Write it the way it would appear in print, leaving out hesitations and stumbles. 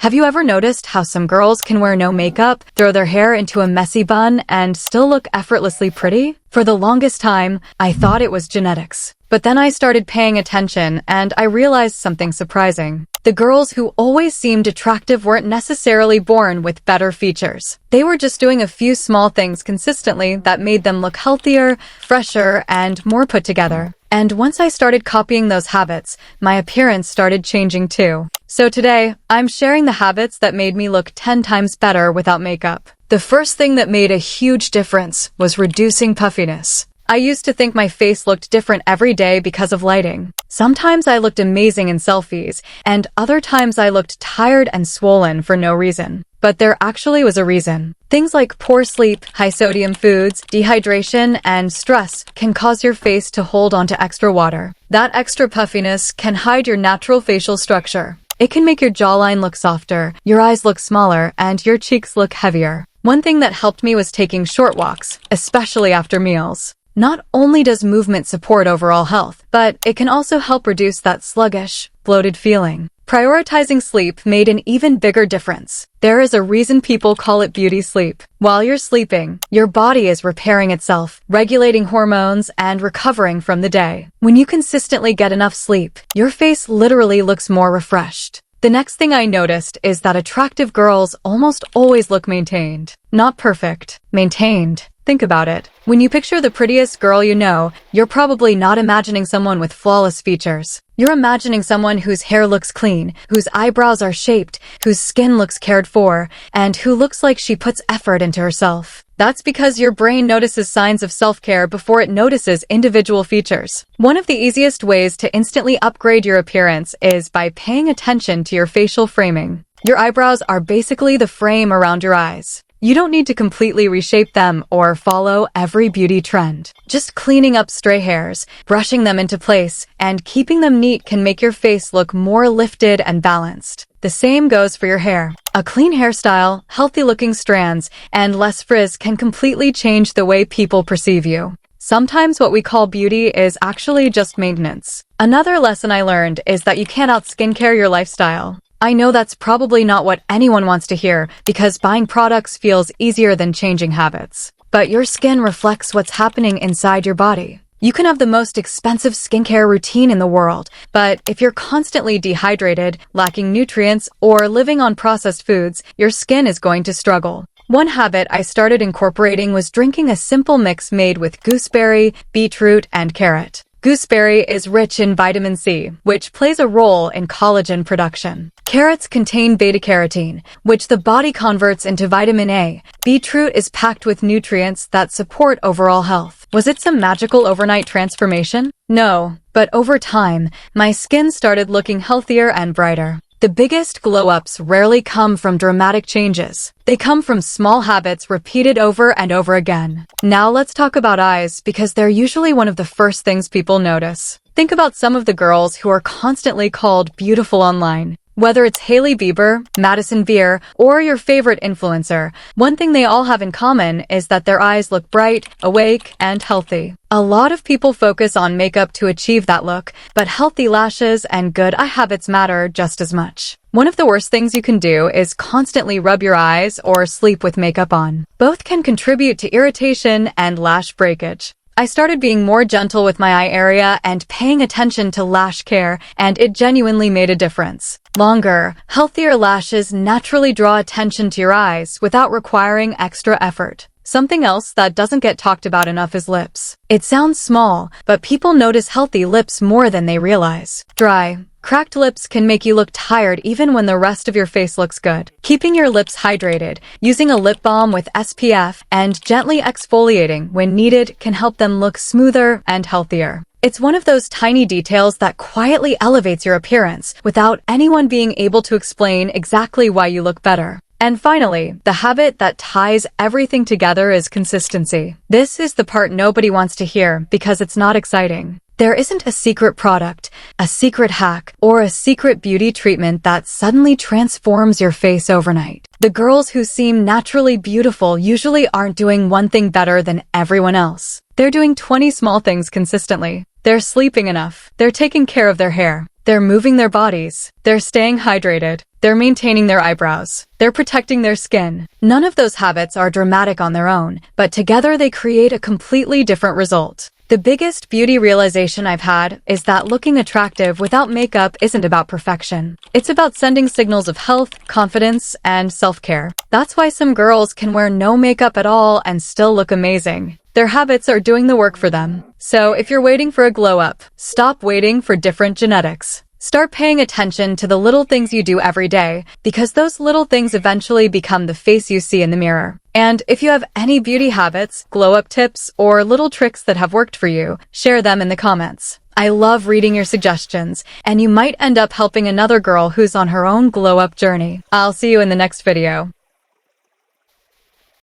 Have you ever noticed how some girls can wear no makeup, throw their hair into a messy bun, and still look effortlessly pretty? For the longest time, I thought it was genetics. But then I started paying attention and I realized something surprising. The girls who always seemed attractive weren't necessarily born with better features. They were just doing a few small things consistently that made them look healthier, fresher, and more put together. And once I started copying those habits, my appearance started changing too. So today, I'm sharing the habits that made me look 10 times better without makeup. The first thing that made a huge difference was reducing puffiness. I used to think my face looked different every day because of lighting. Sometimes I looked amazing in selfies, and other times I looked tired and swollen for no reason. But there actually was a reason. Things like poor sleep, high-sodium foods, dehydration, and stress can cause your face to hold onto extra water. That extra puffiness can hide your natural facial structure. It can make your jawline look softer, your eyes look smaller, and your cheeks look heavier. One thing that helped me was taking short walks, especially after meals. Not only does movement support overall health, but it can also help reduce that sluggish, bloated feeling. Prioritizing sleep made an even bigger difference. There is a reason people call it beauty sleep. While you're sleeping, your body is repairing itself, regulating hormones, and recovering from the day. When you consistently get enough sleep, your face literally looks more refreshed. The next thing I noticed is that attractive girls almost always look maintained. Not perfect, maintained. Think about it. When you picture the prettiest girl you know, you're probably not imagining someone with flawless features. You're imagining someone whose hair looks clean, whose eyebrows are shaped, whose skin looks cared for, and who looks like she puts effort into herself. That's because your brain notices signs of self-care before it notices individual features. One of the easiest ways to instantly upgrade your appearance is by paying attention to your facial framing. Your eyebrows are basically the frame around your eyes. You don't need to completely reshape them or follow every beauty trend. Just cleaning up stray hairs, brushing them into place, and keeping them neat can make your face look more lifted and balanced. The same goes for your hair. A clean hairstyle, healthy-looking strands, and less frizz can completely change the way people perceive you. Sometimes what we call beauty is actually just maintenance. Another lesson I learned is that you can't out-skincare your lifestyle. I know that's probably not what anyone wants to hear because buying products feels easier than changing habits. But your skin reflects what's happening inside your body. You can have the most expensive skincare routine in the world, but if you're constantly dehydrated, lacking nutrients, or living on processed foods, your skin is going to struggle. One habit I started incorporating was drinking a simple mix made with gooseberry, beetroot, and carrot. Gooseberry is rich in vitamin C, which plays a role in collagen production. Carrots contain beta-carotene, which the body converts into vitamin A. Beetroot is packed with nutrients that support overall health. Was it some magical overnight transformation? No, but over time, my skin started looking healthier and brighter. The biggest glow-ups rarely come from dramatic changes. They come from small habits repeated over and over again. Now let's talk about eyes because they're usually one of the first things people notice. Think about some of the girls who are constantly called beautiful online. Whether it's Hailey Bieber, Madison Beer, or your favorite influencer, one thing they all have in common is that their eyes look bright, awake, and healthy. A lot of people focus on makeup to achieve that look, but healthy lashes and good eye habits matter just as much. One of the worst things you can do is constantly rub your eyes or sleep with makeup on. Both can contribute to irritation and lash breakage. I started being more gentle with my eye area and paying attention to lash care, and it genuinely made a difference. Longer, healthier lashes naturally draw attention to your eyes without requiring extra effort. Something else that doesn't get talked about enough is lips. It sounds small, but people notice healthy lips more than they realize. Dry, cracked lips can make you look tired even when the rest of your face looks good. Keeping your lips hydrated, using a lip balm with SPF, and gently exfoliating when needed can help them look smoother and healthier. It's one of those tiny details that quietly elevates your appearance without anyone being able to explain exactly why you look better. And finally, the habit that ties everything together is consistency. This is the part nobody wants to hear because it's not exciting. There isn't a secret product, a secret hack, or a secret beauty treatment that suddenly transforms your face overnight. The girls who seem naturally beautiful usually aren't doing one thing better than everyone else. They're doing 20 small things consistently. They're sleeping enough. They're taking care of their hair. They're moving their bodies. They're staying hydrated. They're maintaining their eyebrows. They're protecting their skin. None of those habits are dramatic on their own, but together they create a completely different result. The biggest beauty realization I've had is that looking attractive without makeup isn't about perfection. It's about sending signals of health, confidence, and self-care. That's why some girls can wear no makeup at all and still look amazing. Their habits are doing the work for them. So if you're waiting for a glow up, stop waiting for different genetics. Start paying attention to the little things you do every day, because those little things eventually become the face you see in the mirror. And if you have any beauty habits, glow-up tips, or little tricks that have worked for you, share them in the comments. I love reading your suggestions, and you might end up helping another girl who's on her own glow-up journey. I'll see you in the next video.